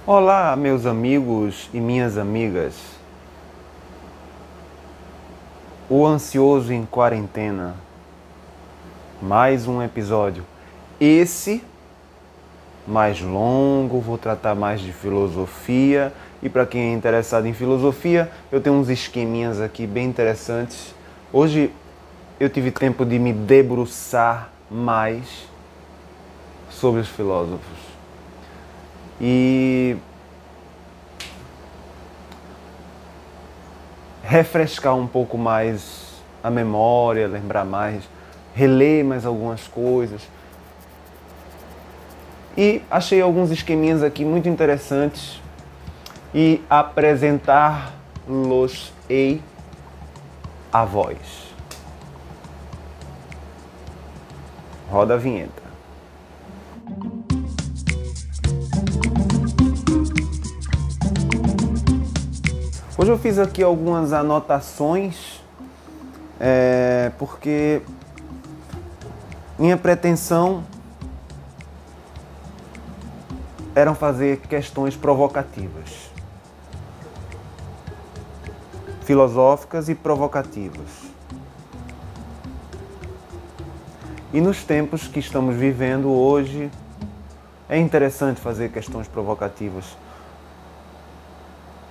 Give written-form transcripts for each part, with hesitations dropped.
Olá, meus amigos e minhas amigas. O Ansioso em Quarentena. Mais um episódio. Esse mais longo, vou tratar mais de filosofia. E para quem é interessado em filosofia, eu tenho uns esqueminhas aqui bem interessantes. Hoje eu tive tempo de me debruçar mais sobre os filósofos. E refrescar um pouco mais a memória, lembrar mais, reler mais algumas coisas. E achei alguns esqueminhas aqui muito interessantes e apresentar-los-ei a voz. Roda a vinheta. Hoje eu fiz aqui algumas anotações, porque minha pretensão era fazer questões provocativas, filosóficas e provocativas. E nos tempos que estamos vivendo hoje, é interessante fazer questões provocativas,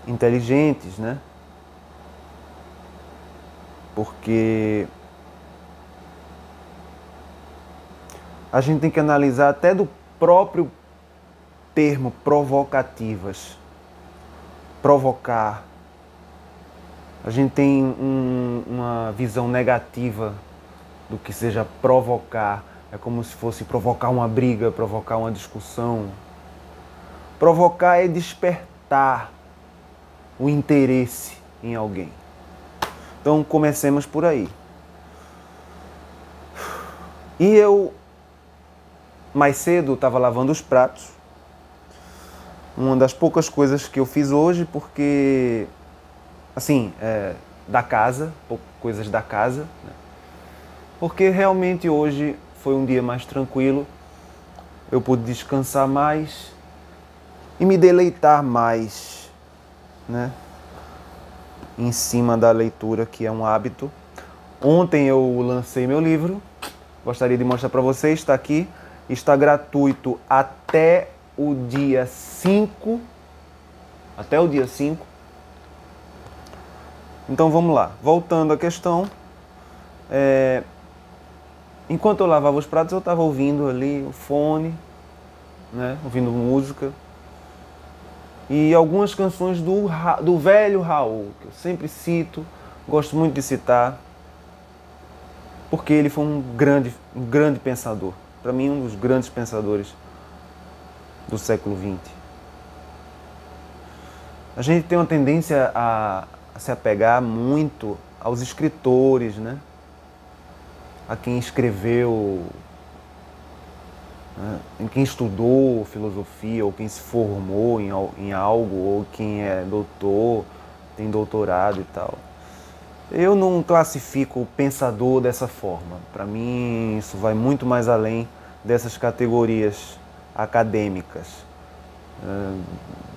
inteligentes, né? Porque a gente tem que analisar até do próprio termo provocativas. Provocar. A gente tem uma visão negativa do que seja provocar. É como se fosse provocar uma briga, provocar uma discussão. Provocar é despertar o interesse em alguém. Então comecemos por aí. E eu, mais cedo, estava lavando os pratos. Uma das poucas coisas que eu fiz hoje, porque, assim, da casa, coisas da casa, né? Porque realmente hoje foi um dia mais tranquilo, eu pude descansar mais e me deleitar mais, né? Em cima da leitura, que é um hábito. Ontem eu lancei meu livro, gostaria de mostrar para vocês, está aqui, está gratuito até o dia 5. Até o dia 5. Então vamos lá, voltando à questão. Enquanto eu lavava os pratos, eu estava ouvindo ali o fone, né? Ouvindo música. E algumas canções do velho Raul, que eu sempre cito, gosto muito de citar, porque ele foi um grande pensador. Para mim, um dos grandes pensadores do século XX. A gente tem uma tendência a se apegar muito aos escritores, né? A quem escreveu, né? Em quem estudou filosofia, ou quem se formou em algo, ou quem é doutor, tem doutorado e tal. Eu não classifico o pensador dessa forma. Para mim, isso vai muito mais além dessas categorias acadêmicas.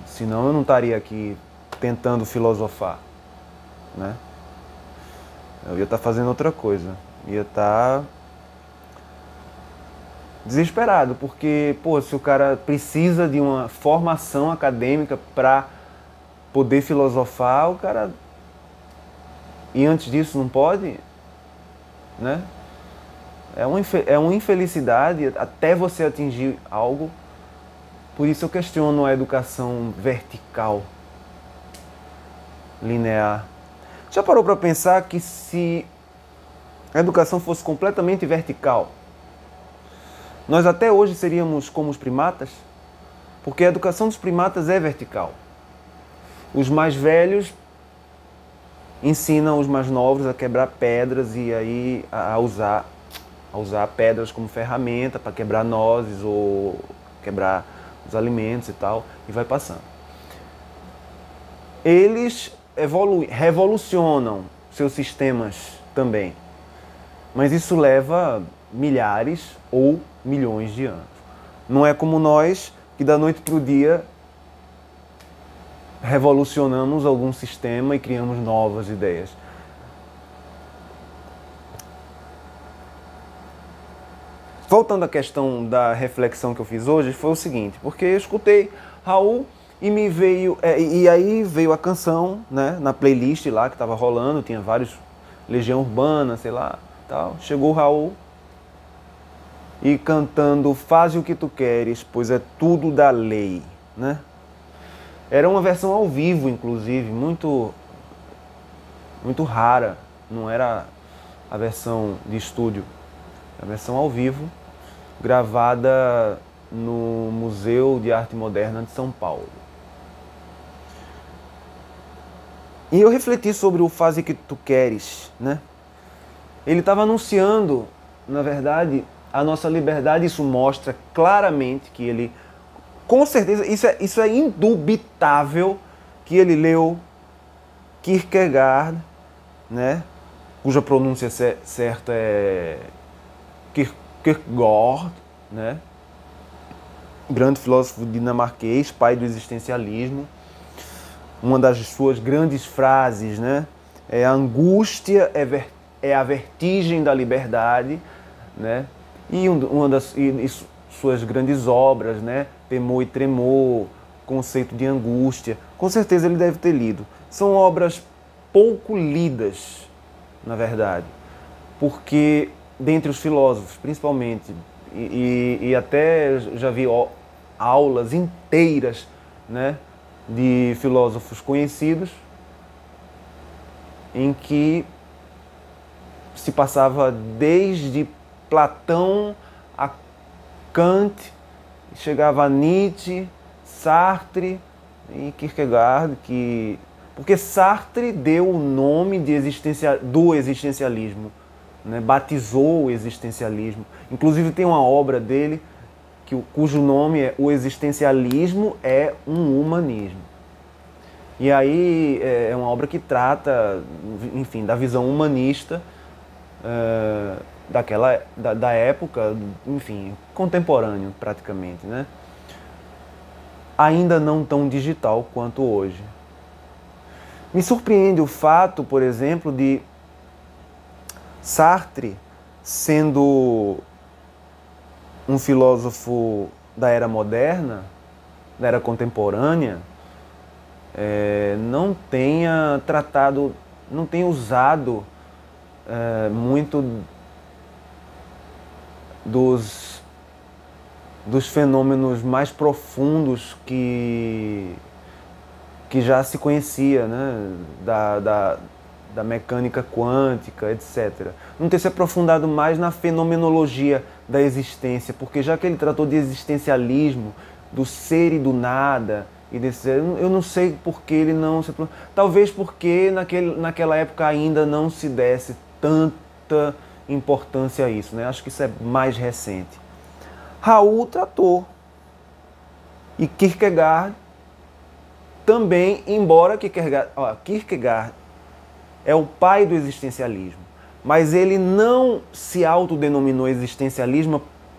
Senão eu não estaria aqui tentando filosofar, né? Eu ia estar fazendo outra coisa. Ia estar desesperado, porque, pô, se o cara precisa de uma formação acadêmica para poder filosofar, o cara... E antes disso não pode, né? É uma infelicidade até você atingir algo. Por isso eu questiono a educação vertical, linear. Já parou para pensar que se a educação fosse completamente vertical, nós até hoje seríamos como os primatas? Porque a educação dos primatas é vertical. Os mais velhos ensinam os mais novos a quebrar pedras e aí a usar pedras como ferramenta para quebrar nozes ou quebrar os alimentos e tal, e vai passando. Eles revolucionam seus sistemas também, mas isso leva milhares ou milhões de anos. Não é como nós, que da noite para o dia revolucionamos algum sistema e criamos novas ideias. Voltando à questão da reflexão que eu fiz hoje, foi o seguinte, porque eu escutei Raul e me veio, e aí veio a canção, né, na playlist lá que estava rolando, tinha vários, Legião Urbana, sei lá, tal. Chegou o Raul e cantando Faze o que tu queres, pois é tudo da lei, né? Era uma versão ao vivo, inclusive, muito rara, não era a versão de estúdio. A versão ao vivo, gravada no Museu de Arte Moderna de São Paulo. E eu refleti sobre o Faze o que tu queres, né? Ele estava anunciando, na verdade, a nossa liberdade. Isso mostra claramente que ele, com certeza, isso é indubitável, que ele leu Kierkegaard, né? Cuja pronúncia certa é Kierkegaard, né? Grande filósofo dinamarquês, pai do existencialismo. Uma das suas grandes frases, né? A angústia é a vertigem da liberdade, né? E uma das suas grandes obras, né? Temor e Tremor, Conceito de Angústia. Com certeza ele deve ter lido. São obras pouco lidas, na verdade, porque dentre os filósofos, principalmente, e até já vi aulas inteiras, né, de filósofos conhecidos, em que se passava desde Platão a Kant, chegava a Nietzsche, Sartre e Kierkegaard, porque Sartre deu o nome do existencialismo, né? Batizou o existencialismo. Inclusive tem uma obra dele cujo nome é O Existencialismo é um Humanismo. E aí é uma obra que trata, enfim, da visão humanista da época, enfim, contemporâneo praticamente, né? Ainda não tão digital quanto hoje. Me surpreende o fato, por exemplo, de Sartre, sendo um filósofo da era moderna, da era contemporânea, não tenha tratado, não tenha usado muito dos fenômenos mais profundos que já se conhecia, né? Da mecânica quântica, etc. Não ter se aprofundado mais na fenomenologia da existência, porque já que ele tratou de existencialismo, do ser e do nada, eu não sei por que ele não se aprofundou. Talvez porque naquela época ainda não se desse tanta importância a isso, né? Acho que isso é mais recente. Raul tratou. E Kierkegaard também, embora Kierkegaard é o pai do existencialismo, mas ele não se autodenominou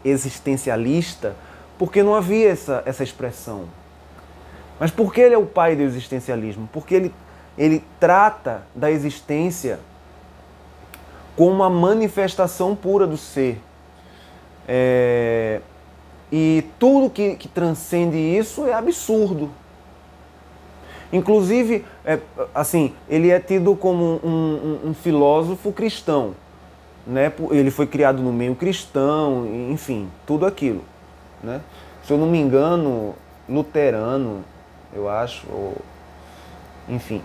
existencialista porque não havia essa expressão. Mas por que ele é o pai do existencialismo? Porque ele trata da existência como uma manifestação pura do ser. E tudo que transcende isso é absurdo. Inclusive, assim, ele é tido como um filósofo cristão, né? Ele foi criado no meio cristão, enfim, tudo aquilo, né? Se eu não me engano, luterano, eu acho, enfim,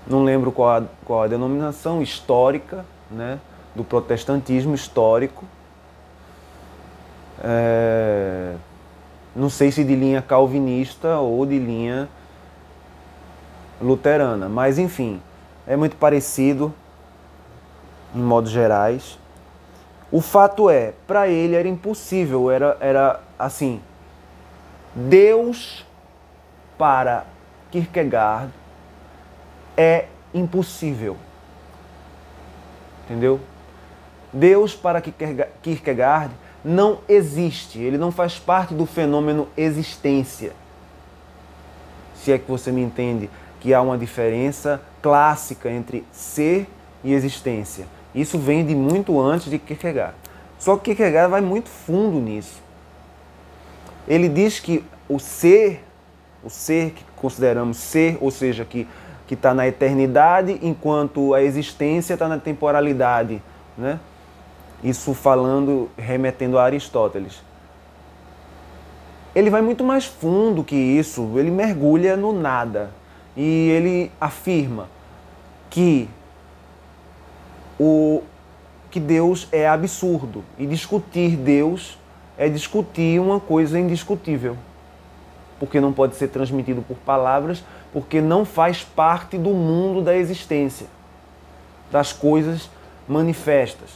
não lembro qual a denominação histórica, né, do protestantismo histórico. Não sei se de linha calvinista ou de linha luterana, mas enfim, é muito parecido em modos gerais. O fato é, para ele era impossível, era assim, Deus para Kierkegaard é impossível. Entendeu? Deus para Kierkegaard não existe, ele não faz parte do fenômeno existência. se é que você me entende, que há uma diferença clássica entre ser e existência. Isso vem de muito antes de Kierkegaard. Só que Kierkegaard vai muito fundo nisso. Ele diz que o ser que consideramos ser, ou seja, que está na eternidade, enquanto a existência está na temporalidade, né? Isso falando, remetendo a Aristóteles. Ele vai muito mais fundo que isso, ele mergulha no nada. E ele afirma que Deus é absurdo. E discutir Deus é discutir uma coisa indiscutível. Porque não pode ser transmitido por palavras, porque não faz parte do mundo da existência, das coisas manifestas.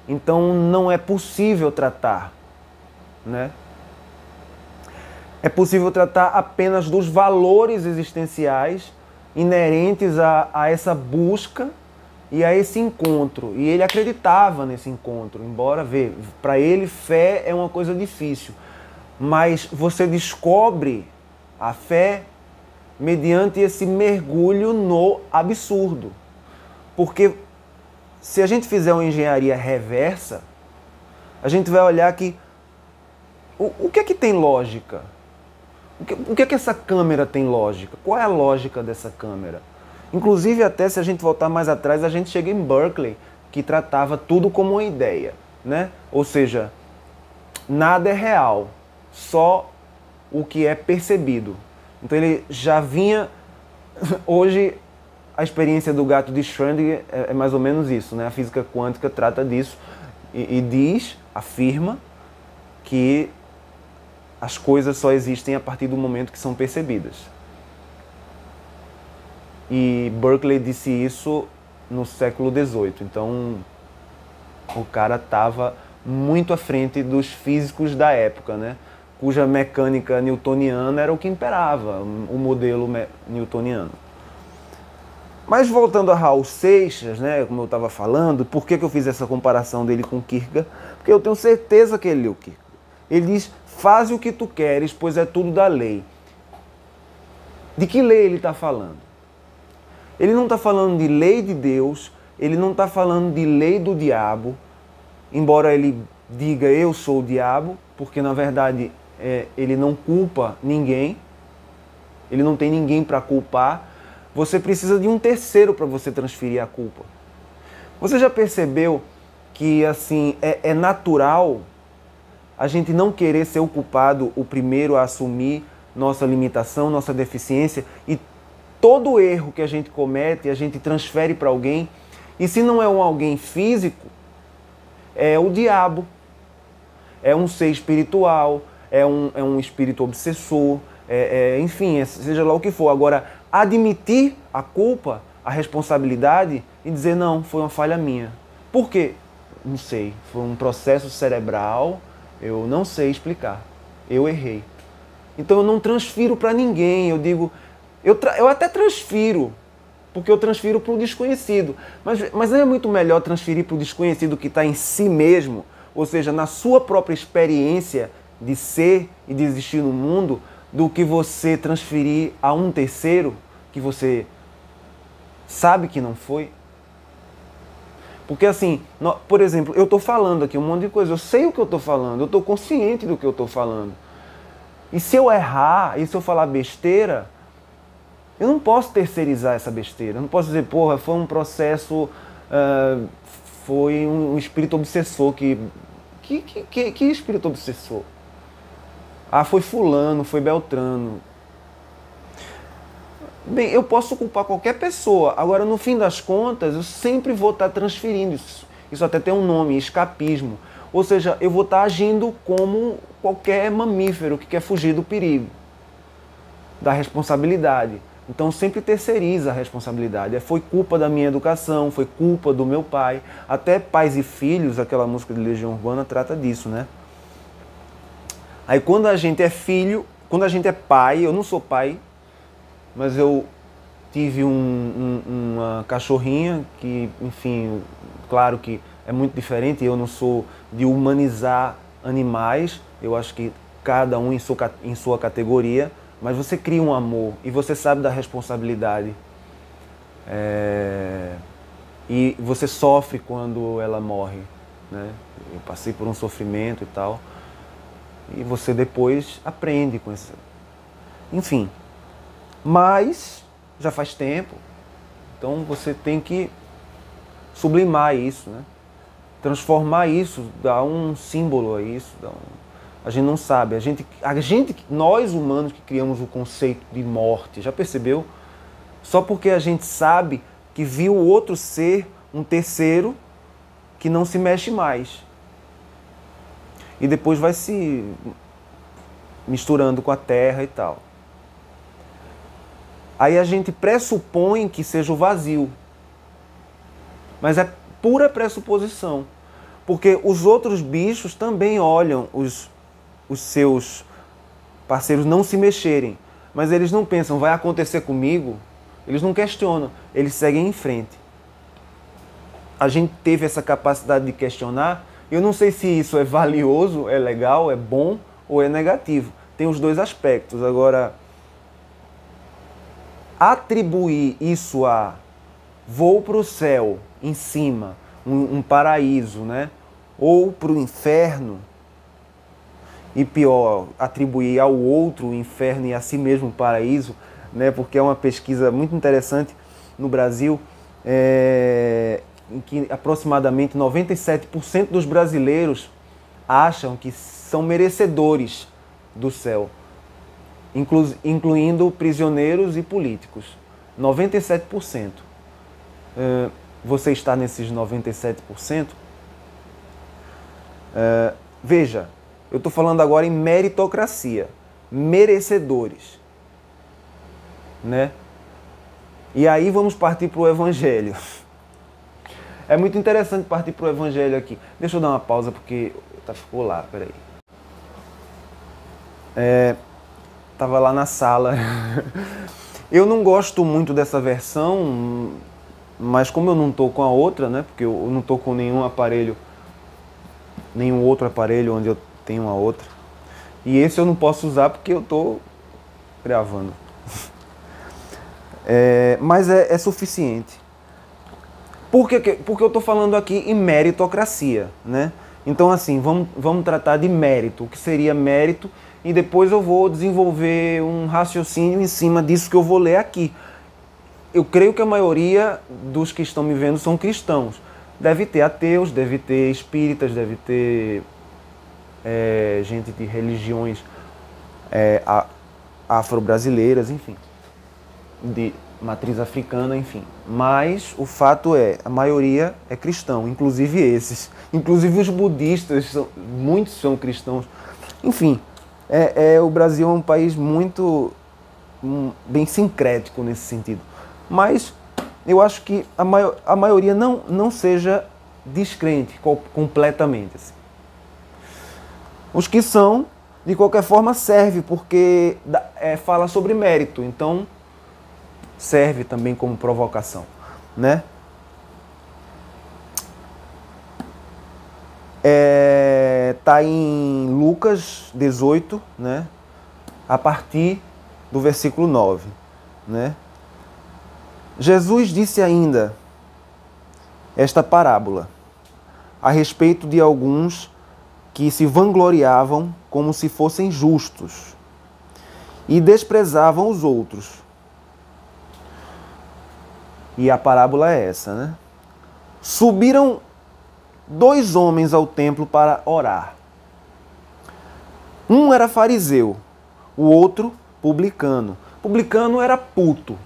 Então não é possível tratar, né? É possível tratar apenas dos valores existenciais inerentes a essa busca e a esse encontro. E ele acreditava nesse encontro, embora, para ele fé é uma coisa difícil. Mas você descobre a fé mediante esse mergulho no absurdo. Porque se a gente fizer uma engenharia reversa, a gente vai olhar que o que é que tem lógica? O que é que essa câmera tem lógica? Qual é a lógica dessa câmera? Inclusive, até se a gente voltar mais atrás, a gente chega em Berkeley, que tratava tudo como uma ideia, né? Ou seja, nada é real, só o que é percebido. Então ele já vinha... Hoje, a experiência do gato de Schrödinger é mais ou menos isso, né? A física quântica trata disso e afirma que as coisas só existem a partir do momento que são percebidas. E Berkeley disse isso no século XVIII. Então, o cara estava muito à frente dos físicos da época, né? Cuja mecânica newtoniana era o que imperava, o modelo newtoniano. Mas voltando a Raul Seixas, né, como eu estava falando, por que eu fiz essa comparação dele com Kierkegaard? Porque eu tenho certeza que ele leu Kierkegaard. Ele diz, faze o que tu queres, pois é tudo da lei. De que lei ele está falando? Ele não está falando de lei de Deus, ele não está falando de lei do diabo, embora ele diga eu sou o diabo, porque na verdade ele não culpa ninguém, ele não tem ninguém para culpar. Você precisa de um terceiro para você transferir a culpa. Você já percebeu que assim é natural a gente não querer ser o culpado, o primeiro a assumir nossa limitação, nossa deficiência, e todo erro que a gente comete, a gente transfere para alguém, e se não é um alguém físico, é o diabo, é um ser espiritual, é um espírito obsessor, enfim, seja lá o que for. Agora, admitir a culpa, a responsabilidade e dizer, não, foi uma falha minha. Por quê? Não sei, foi um processo cerebral, eu não sei explicar, eu errei. Então eu não transfiro para ninguém, eu digo, eu até transfiro, porque eu transfiro para o desconhecido. Mas não é muito melhor transferir para o desconhecido que está em si mesmo, ou seja, na sua própria experiência de ser e de existir no mundo, do que você transferir a um terceiro que você sabe que não foi? Porque assim, por exemplo, eu estou falando aqui um monte de coisa, eu sei o que eu estou falando, eu estou consciente do que eu estou falando. E se eu errar, e se eu falar besteira, eu não posso terceirizar essa besteira. Eu não posso dizer, porra, foi um processo, foi um espírito obsessor que espírito obsessor? Ah, foi fulano, foi Beltrano. Bem, eu posso culpar qualquer pessoa. Agora, no fim das contas, eu sempre vou estar transferindo isso. Isso até tem um nome, escapismo. Ou seja, eu vou estar agindo como qualquer mamífero que quer fugir do perigo, da responsabilidade. Então sempre terceiriza a responsabilidade. Foi culpa da minha educação, foi culpa do meu pai. Até Pais e Filhos, aquela música de Legião Urbana, trata disso, né? Aí quando a gente é filho, quando a gente é pai, eu não sou pai, mas eu tive uma cachorrinha que, enfim, claro que é muito diferente, eu não sou de humanizar animais, eu acho que cada um em sua categoria, mas você cria um amor e você sabe da responsabilidade. E você sofre quando ela morre, né? Eu passei por um sofrimento e tal, e você depois aprende com isso. Enfim, mas já faz tempo, então você tem que sublimar isso, né? Transformar isso, dar um símbolo a isso. A gente não sabe, nós humanos que criamos o conceito de morte, já percebeu? Só porque a gente sabe que viu o outro ser um terceiro que não se mexe mais. E depois vai se misturando com a terra e tal. Aí a gente pressupõe que seja o vazio. Mas é pura pressuposição. Porque os outros bichos também olham os seus parceiros não se mexerem. Mas eles não pensam, vai acontecer comigo? Eles não questionam, eles seguem em frente. A gente teve essa capacidade de questionar. Eu não sei se isso é valioso, é legal, é bom ou é negativo. Tem os dois aspectos. Agora, atribuir isso a vou para o céu, em cima, um paraíso, né? Ou para o inferno, e pior, atribuir ao outro o inferno e a si mesmo o paraíso, né? Porque é uma pesquisa muito interessante no Brasil, em que aproximadamente 97% dos brasileiros acham que são merecedores do céu, incluindo prisioneiros e políticos. 97%. Você está nesses 97%? Veja, eu estou falando agora em meritocracia. Merecedores. Né? E aí vamos partir para o Evangelho. É muito interessante partir para o Evangelho aqui. Deixa eu dar uma pausa porque ficou lá, peraí. Tava lá na sala. Eu não gosto muito dessa versão, mas como eu não estou com a outra, né? Porque eu não estou com nenhum outro aparelho onde eu tenho a outra. E esse eu não posso usar porque eu estou gravando. Mas é suficiente. Porque eu estou falando aqui em meritocracia, né? Então, assim, vamos tratar de mérito. O que seria mérito? E depois eu vou desenvolver um raciocínio em cima disso que eu vou ler aqui. Eu creio que a maioria dos que estão me vendo são cristãos. Deve ter ateus, deve ter espíritas, deve ter gente de religiões afro-brasileiras, enfim, de matriz africana, enfim. Mas o fato a maioria é cristão, inclusive esses. Inclusive os budistas, muitos são cristãos. Enfim, o Brasil é um país muito bem sincrético nesse sentido. Mas eu acho que a maioria não seja descrente completamente. Assim. Os que são, de qualquer forma, serve, porque fala sobre mérito. Então, serve também como provocação, né? Tá em Lucas 18, né? A partir do versículo 9, né? Jesus disse ainda esta parábola a respeito de alguns que se vangloriavam como se fossem justos e desprezavam os outros. E a parábola é essa, né? Subiram 2 homens ao templo para orar. Um era fariseu, o outro publicano. Publicano era puto.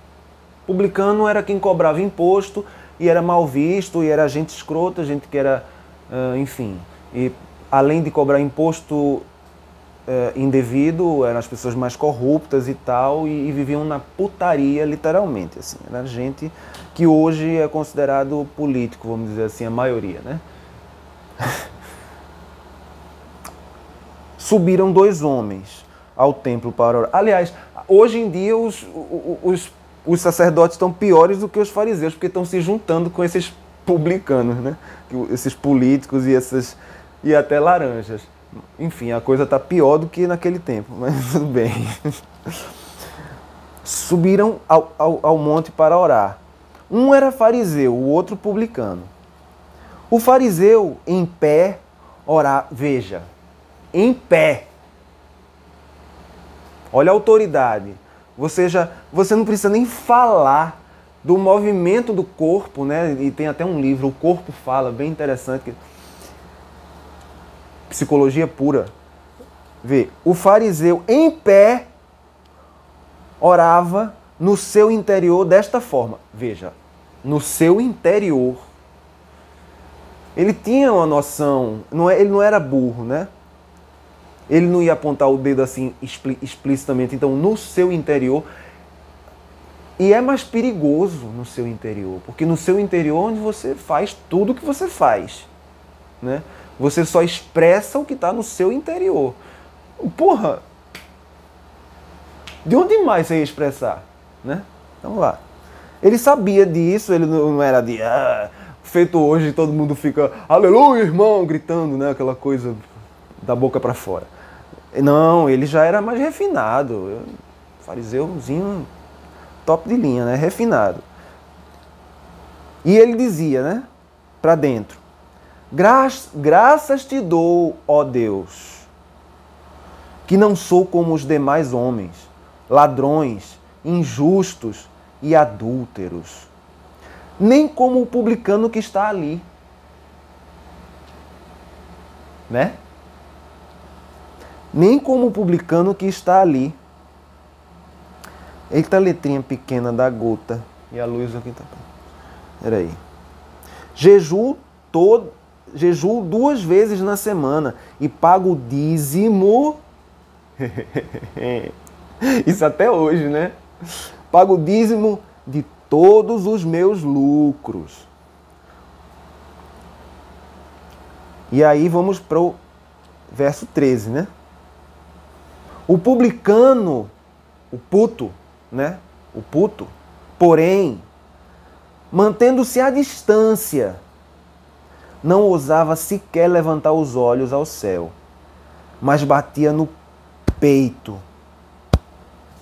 Publicano era quem cobrava imposto e era mal visto, e era gente escrota, gente que era, enfim. E além de cobrar imposto indevido, eram as pessoas mais corruptas e tal, e viviam na putaria, literalmente. Assim. Era gente que hoje é considerado político, vamos dizer assim, a maioria, né? Subiram 2 homens ao templo para orar. Aliás, hoje em dia os sacerdotes estão piores do que os fariseus, porque estão se juntando com esses publicanos, né? Esses políticos e até laranjas. Enfim, a coisa está pior do que naquele tempo, mas tudo bem. subiram ao monte para orar. Um era fariseu, o outro publicano. O fariseu, em pé, orar. Veja, em pé. Olha a autoridade. Você não precisa nem falar do movimento do corpo, né? E tem até um livro, O Corpo Fala, bem interessante. Psicologia pura. Vê, o fariseu em pé orava no seu interior desta forma. Veja, no seu interior. Ele tinha uma noção, ele não era burro, né? Ele não ia apontar o dedo assim explicitamente. Então, no seu interior. E é mais perigoso no seu interior, porque no seu interior é onde você faz tudo o que você faz, né? Você só expressa o que está no seu interior. Porra! De onde mais você ia expressar, né? Então lá. Ele sabia disso, ele não era de... feito hoje, todo mundo fica, aleluia, irmão, gritando, né? Aquela coisa da boca para fora. Não, ele já era mais refinado. Fariseuzinho top de linha, né? Refinado. E ele dizia, né? Para dentro. Graças te dou, ó Deus, que não sou como os demais homens, ladrões, injustos e adúlteros, nem como o publicano que está ali. Né? Nem como o publicano que está ali. Eita, a letrinha pequena da gota. E a luz aqui tá. Peraí. Jejuo 2 vezes na semana e pago o dízimo. Isso até hoje, né? Pago o dízimo de todos os meus lucros. E aí vamos para o verso 13, né? O publicano, o puto, né? O puto, porém, mantendo-se à distância, não ousava sequer levantar os olhos ao céu, mas batia no peito.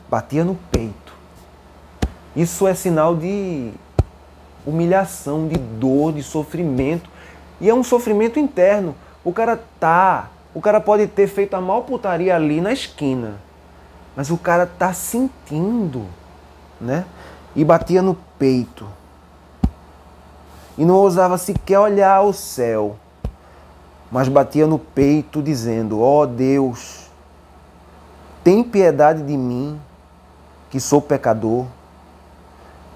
Batia no peito. Isso é sinal de humilhação, de dor, de sofrimento. E é um sofrimento interno. O cara pode ter feito a maior putaria ali na esquina, mas o cara tá sentindo, né? E batia no peito. E não ousava sequer olhar ao céu, mas batia no peito dizendo, ó Deus, tem piedade de mim, que sou pecador.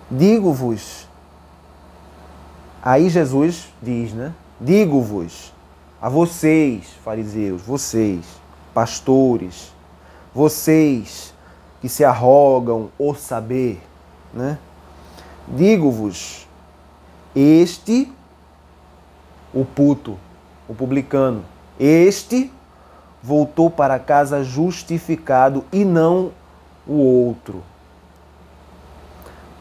Digo-vos, aí Jesus diz, né? Digo-vos, a vocês, fariseus, vocês, pastores, vocês que se arrogam o saber, né? Digo-vos, este, o puto, o publicano, este voltou para casa justificado e não o outro.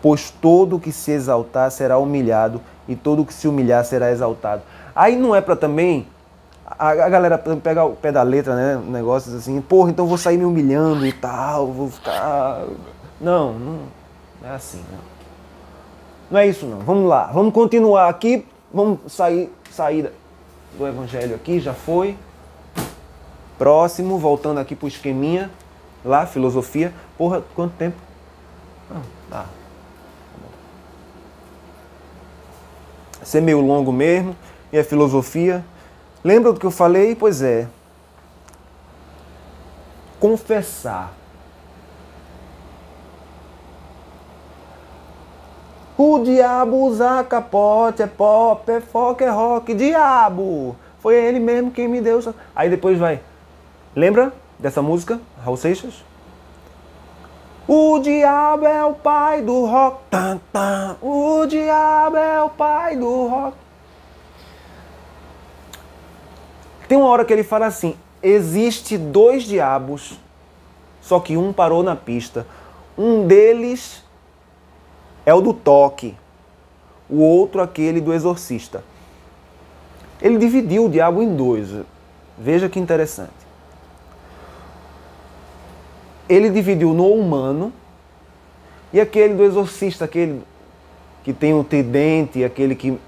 Pois todo que se exaltar será humilhado e todo que se humilhar será exaltado. Aí não é para também a galera pegar o pé da letra, né? Negócios assim, porra, então vou sair me humilhando e tal, vou ficar... Não é assim, né? Não é isso não. Vamos lá, vamos continuar aqui, vamos sair do evangelho aqui, já foi. Próximo, voltando aqui pro esqueminha, lá, filosofia. Porra, quanto tempo? Tá. Ser meio longo mesmo, e a filosofia. Lembra do que eu falei? Pois é. Confessar. O diabo usa capote, é pop, é foca, é rock, diabo. Foi ele mesmo quem me deu. Aí depois vai. Lembra dessa música, Raul Seixas? O diabo é o pai do rock. Tan, tan. O diabo é o pai do rock. Tem uma hora que ele fala assim, existe 2 diabos, só que um parou na pista. Um deles é o do toque, o outro aquele do exorcista. Ele dividiu o diabo em 2. Veja que interessante. Ele dividiu no humano E aquele do exorcista, aquele que tem o tridente, aquele que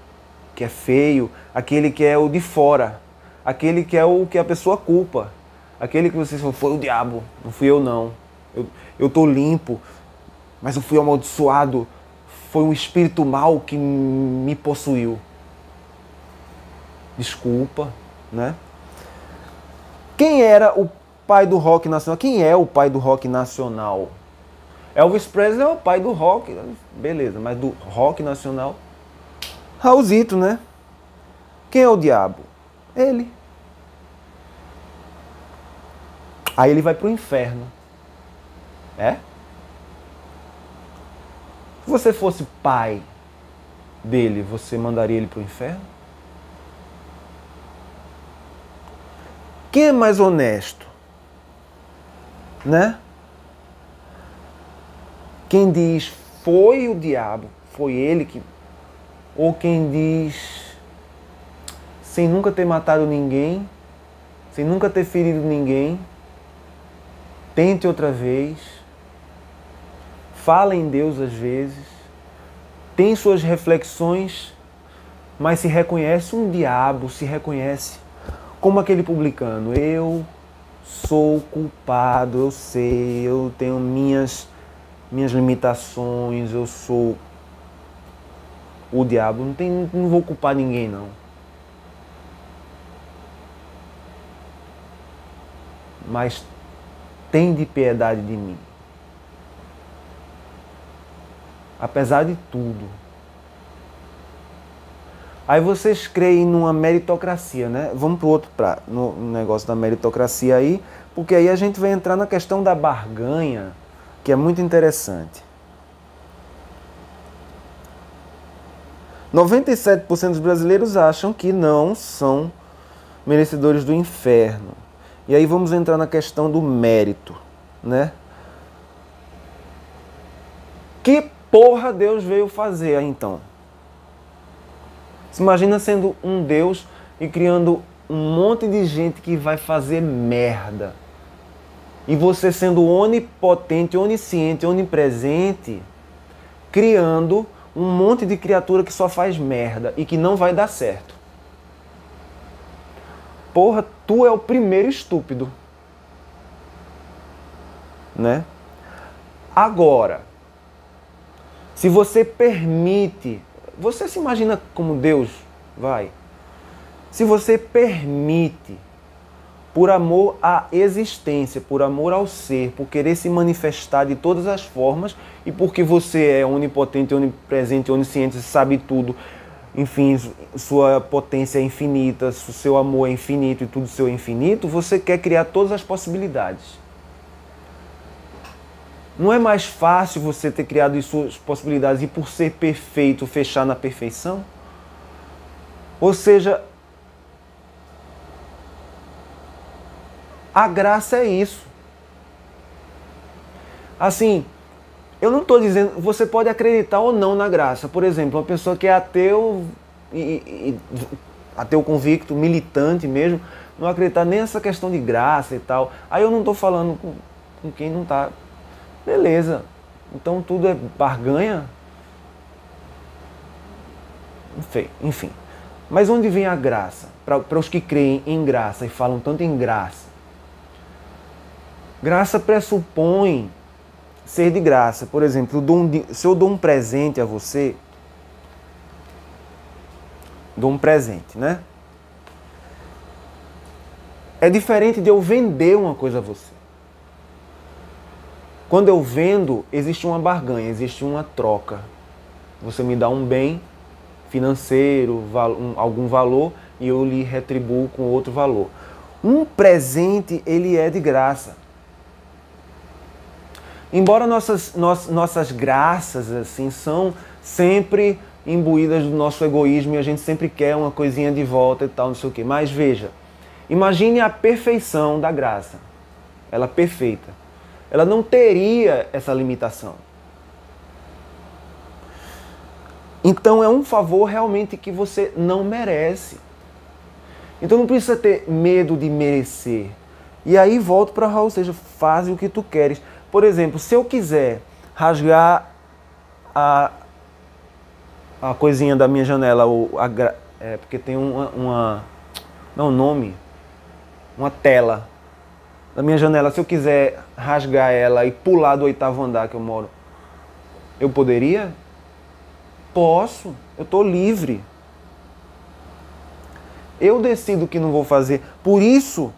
é feio, aquele que é o de fora, aquele que é o que a pessoa culpa, aquele que você falou, foi o diabo, não fui eu não, eu tô limpo, mas eu fui amaldiçoado, foi um espírito mau que me possuiu. Desculpa, né? Quem era o pai do rock nacional? Quem é o pai do rock nacional? Elvis Presley é o pai do rock, beleza, mas do rock nacional? Raulzito, né? Quem é o diabo? Ele. Aí ele vai pro inferno. É? Se você fosse pai dele, você mandaria ele pro inferno? Quem é mais honesto? Né? Quem diz foi o diabo, foi ele que... Ou quem diz sem nunca ter matado ninguém, sem nunca ter ferido ninguém, tente outra vez, fala em Deus às vezes, tem suas reflexões, mas se reconhece um diabo, se reconhece como aquele publicano. Eu sou culpado, eu sei, eu tenho minhas limitações, eu sou o diabo, não vou culpar ninguém não. Mas tem de piedade de mim. Apesar de tudo. Aí vocês creem numa meritocracia, né? Vamos pro outro no negócio da meritocracia aí, porque aí a gente vai entrar na questão da barganha, que é muito interessante. 97% dos brasileiros acham que não são merecedores do inferno. E aí vamos entrar na questão do mérito, né? Que porra Deus veio fazer aí então? Se imagina sendo um Deus e criando um monte de gente que vai fazer merda. E você sendo onipotente, onisciente, onipresente, criando um monte de criatura que só faz merda e que não vai dar certo. Porra, tu é o primeiro estúpido. Né? Agora, se você permite, você se imagina como Deus vai? Se você permite, por amor à existência, por amor ao ser, por querer se manifestar de todas as formas e porque você é onipotente, onipresente, onisciente, sabe tudo, enfim, sua potência é infinita, seu amor é infinito e tudo seu é infinito, você quer criar todas as possibilidades. Não é mais fácil você ter criado as suas possibilidades e por ser perfeito, fechar na perfeição? Ou seja, a graça é isso. Assim, eu não estou dizendo... Você pode acreditar ou não na graça. Por exemplo, uma pessoa que é ateu, ateu convicto, militante mesmo, não acreditar nem nessa questão de graça e tal. Aí eu não estou falando com quem não está... Beleza. Então tudo é barganha? Enfim. Mas onde vem a graça? Para os que creem em graça e falam tanto em graça. Graça pressupõe ser de graça. Por exemplo, se eu dou um presente a você, dou um presente, né? É diferente de eu vender uma coisa a você. Quando eu vendo, existe uma barganha, existe uma troca. Você me dá um bem financeiro, algum valor, e eu lhe retribuo com outro valor. Um presente, ele é de graça. Embora nossas graças assim são sempre imbuídas do nosso egoísmo e a gente sempre quer uma coisinha de volta e tal, não sei o quê. Mas veja, imagine a perfeição da graça. Ela é perfeita. Ela não teria essa limitação. Então é um favor realmente que você não merece. Então não precisa ter medo de merecer. E aí volto para Raul, ou seja, faz o que tu queres. Por exemplo, se eu quiser rasgar a coisinha da minha janela, porque tem não, nome, uma tela da minha janela. Se eu quiser rasgar ela e pular do 8º andar que eu moro, eu poderia? Posso, eu estou livre. Eu decido que não vou fazer. Por isso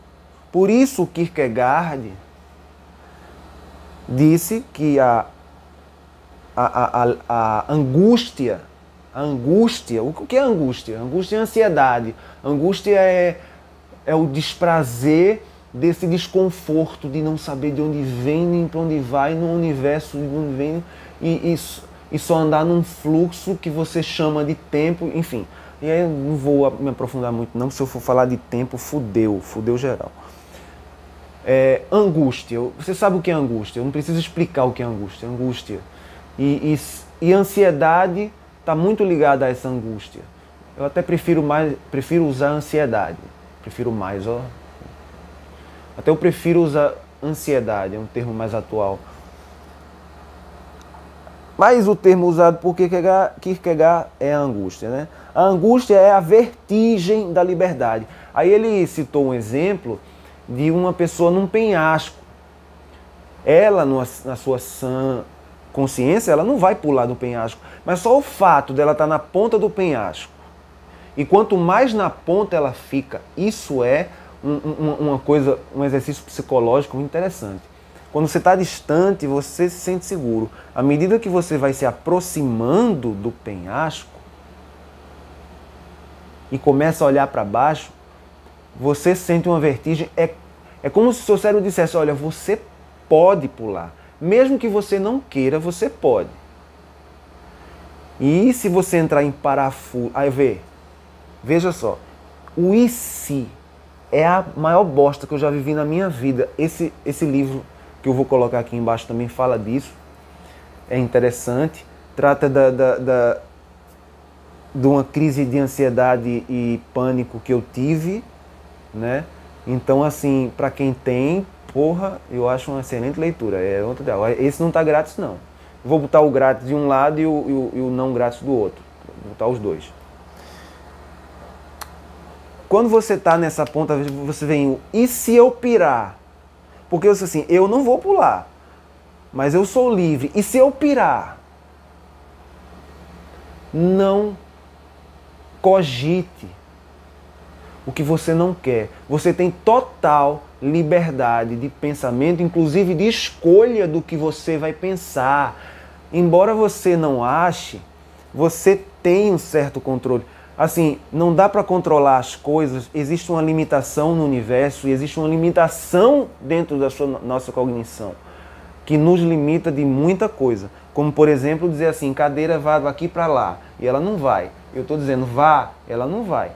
Kierkegaard disse que a angústia, o que é angústia? Angústia é ansiedade. Angústia é o desprazer desse desconforto de não saber de onde vem nem para onde vai no universo, de onde vem e só andar num fluxo que você chama de tempo, enfim. E aí eu não vou me aprofundar muito não, se eu for falar de tempo, fudeu geral. Angústia, você sabe o que é angústia? Eu não preciso explicar o que é angústia. Angústia e ansiedade está muito ligada a essa angústia. Eu até prefiro usar ansiedade. Até eu prefiro usar ansiedade, é um termo mais atual. Mas o termo usado por Kierkegaard é a angústia, né? A angústia é a vertigem da liberdade. Aí ele citou um exemplo de uma pessoa num penhasco. Ela, na sua sã consciência, ela não vai pular do penhasco. Mas só o fato dela estar na ponta do penhasco. E quanto mais na ponta ela fica, isso é um exercício psicológico interessante. Quando você está distante, você se sente seguro. À medida que você vai se aproximando do penhasco e começa a olhar para baixo, você sente uma vertigem. É como se o seu cérebro dissesse, olha, você pode pular. Mesmo que você não queira, você pode. E se você entrar em parafuso... Aí veja só, o e se é a maior bosta que eu já vivi na minha vida. Esse livro que eu vou colocar aqui embaixo também fala disso. É interessante. Trata de uma crise de ansiedade e pânico que eu tive, né? Então, assim, para quem tem, porra, eu acho uma excelente leitura. Esse não tá grátis, não. Eu vou botar o grátis de um lado e o não grátis do outro. Vou botar os dois. Quando você tá nessa ponta, você vem o e se eu pirar? Porque eu disse assim, eu não vou pular, mas eu sou livre. E se eu pirar? Não cogite o que você não quer. Você tem total liberdade de pensamento, inclusive de escolha do que você vai pensar. Embora você não ache, você tem um certo controle. Assim, não dá para controlar as coisas, existe uma limitação no universo e existe uma limitação dentro da nossa cognição que nos limita de muita coisa. Como, por exemplo, dizer assim, cadeira vá daqui para lá e ela não vai. Eu estou dizendo vá, ela não vai.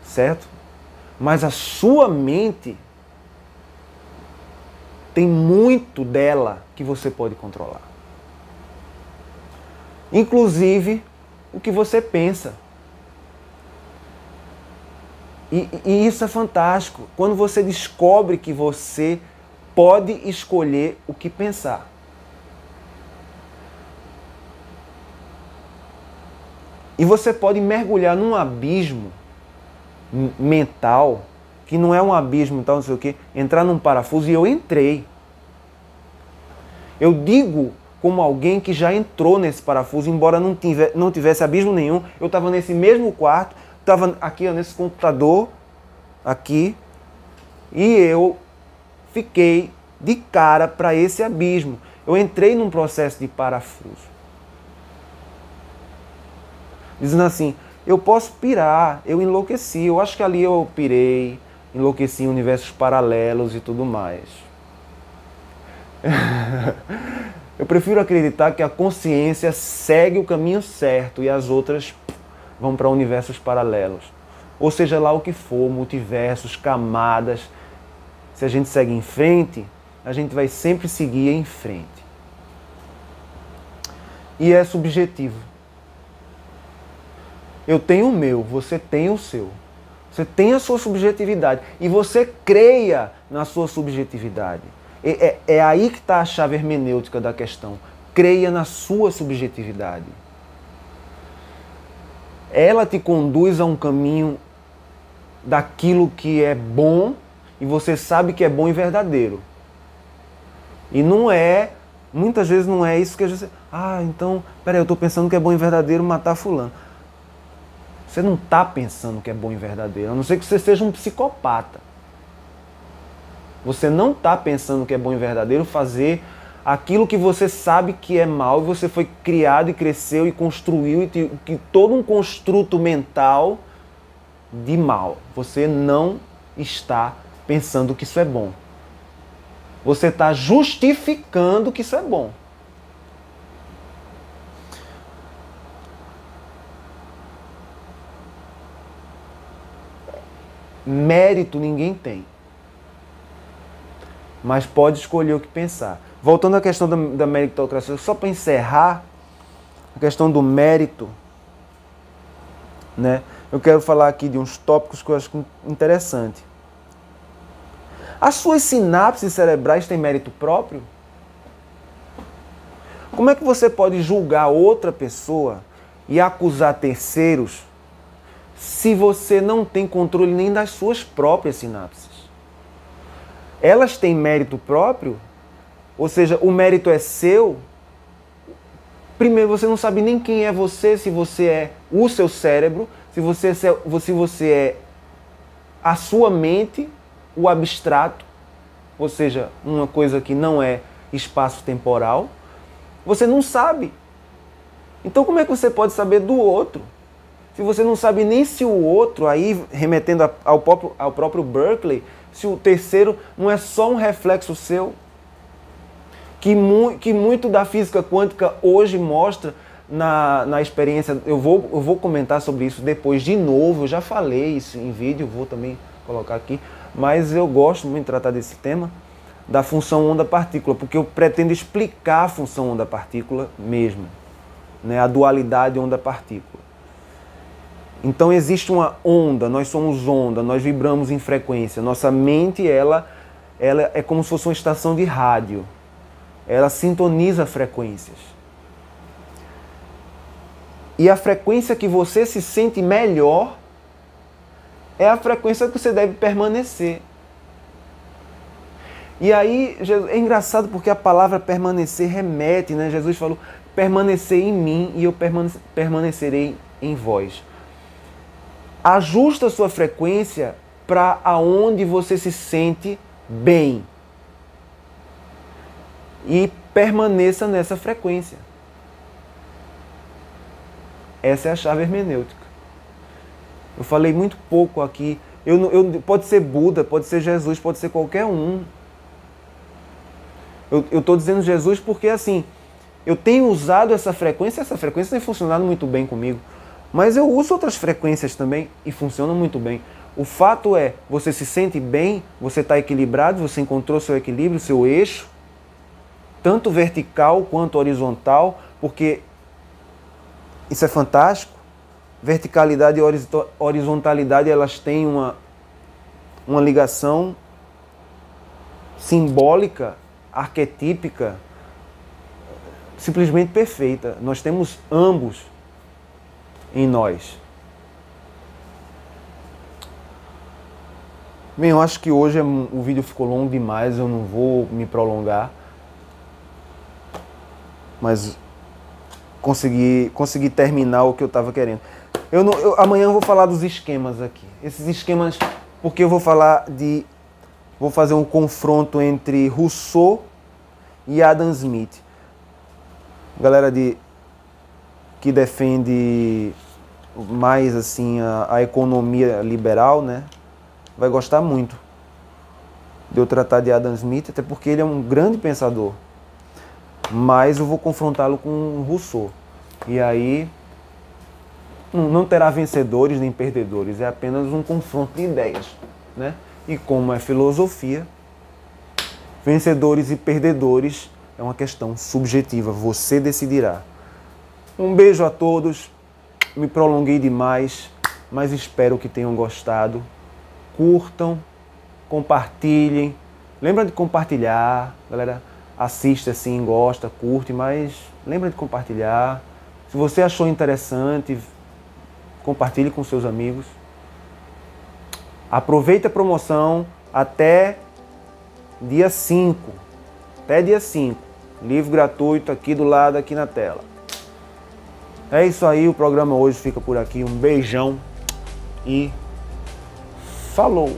Certo? Mas a sua mente tem muito dela que você pode controlar. Inclusive o que você pensa. E isso é fantástico, quando você descobre que você pode escolher o que pensar. E você pode mergulhar num abismo mental, que não é um abismo, tal, não sei o quê, entrar num parafuso, e eu entrei. Eu digo como alguém que já entrou nesse parafuso, embora não tivesse abismo nenhum, eu estava nesse mesmo quarto, estava aqui ó, nesse computador, aqui, e eu fiquei de cara para esse abismo. Eu entrei num processo de parafuso. Dizendo assim, eu posso pirar, eu enlouqueci, eu acho que ali eu pirei, enlouqueci em universos paralelos e tudo mais. Eu prefiro acreditar que a consciência segue o caminho certo e as outras vão para universos paralelos. Ou seja lá o que for, multiversos, camadas. Se a gente segue em frente, a gente vai sempre seguir em frente. E é subjetivo. Eu tenho o meu, você tem o seu. Você tem a sua subjetividade. E você creia na sua subjetividade. É aí que está a chave hermenêutica da questão. creia na sua subjetividade. Ela te conduz a um caminho daquilo que é bom e você sabe que é bom e verdadeiro. E não é, muitas vezes não é isso que a gente... então, peraí, eu estou pensando que é bom e verdadeiro matar fulano. Você não está pensando que é bom e verdadeiro, a não ser que você seja um psicopata. Você não está pensando que é bom e verdadeiro fazer aquilo que você sabe que é mal e você foi criado e cresceu e construiu e todo um construto mental de mal. Você não está pensando que isso é bom. Você está justificando que isso é bom. Mérito ninguém tem. Mas pode escolher o que pensar. Voltando à questão da meritocracia, só para encerrar, a questão do mérito, né? Eu quero falar aqui de uns tópicos que eu acho interessante. As suas sinapses cerebrais têm mérito próprio? Como é que você pode julgar outra pessoa e acusar terceiros se você não tem controle nem das suas próprias sinapses? Elas têm mérito próprio? Ou seja, o mérito é seu? Primeiro, você não sabe nem quem é você, se você é o seu cérebro, se você é a sua mente, o abstrato, ou seja, uma coisa que não é espaço-temporal. Você não sabe. Então como é que você pode saber do outro? Se você não sabe nem se o outro, aí remetendo ao próprio Berkeley, se o terceiro não é só um reflexo seu, que muito da física quântica hoje mostra na experiência. Eu vou comentar sobre isso depois de novo, eu já falei isso em vídeo, vou também colocar aqui, mas eu gosto muito de tratar desse tema, da função onda-partícula, porque eu pretendo explicar a função onda-partícula mesmo, né? A dualidade onda-partícula. Então existe uma onda, nós somos onda, nós vibramos em frequência. Nossa mente, ela é como se fosse uma estação de rádio. Ela sintoniza frequências. E a frequência que você se sente melhor é a frequência que você deve permanecer. E aí, é engraçado porque a palavra permanecer remete, né? Jesus falou, permanecer em mim e eu permanecerei em vós. Ajusta a sua frequência para aonde você se sente bem. E permaneça nessa frequência. Essa é a chave hermenêutica. Eu falei muito pouco aqui. Pode ser Buda, pode ser Jesus, pode ser qualquer um. Eu estou dizendo Jesus porque, assim, eu tenho usado essa frequência tem funcionado muito bem comigo. Mas eu uso outras frequências também e funcionam muito bem. O fato é, você se sente bem, você está equilibrado, você encontrou seu equilíbrio, seu eixo, tanto vertical quanto horizontal, porque isso é fantástico. Verticalidade e horizontalidade, elas têm uma ligação simbólica, arquetípica, simplesmente perfeita. Nós temos ambos em nós. Bem, eu acho que hoje o vídeo ficou longo demais, eu não vou me prolongar, mas consegui terminar o que eu estava querendo. Amanhã eu vou falar dos esquemas aqui. Esses esquemas, porque eu vou fazer um confronto entre Rousseau e Adam Smith. Galera que defende mais assim a economia liberal, né? Vai gostar muito de eu tratar de Adam Smith, até porque ele é um grande pensador. Mas eu vou confrontá-lo com Rousseau. E aí não terá vencedores nem perdedores, é apenas um confronto de ideias, né? E como é filosofia, vencedores e perdedores é uma questão subjetiva, você decidirá. Um beijo a todos, me prolonguei demais, mas espero que tenham gostado. Curtam, compartilhem, lembra de compartilhar, galera. assiste assim, gosta, curte, mas lembra de compartilhar. Se você achou interessante, compartilhe com seus amigos. Aproveite a promoção até dia 5. Até dia 5. Livro gratuito aqui do lado, aqui na tela. É isso aí, o programa hoje fica por aqui. Um beijão e falou!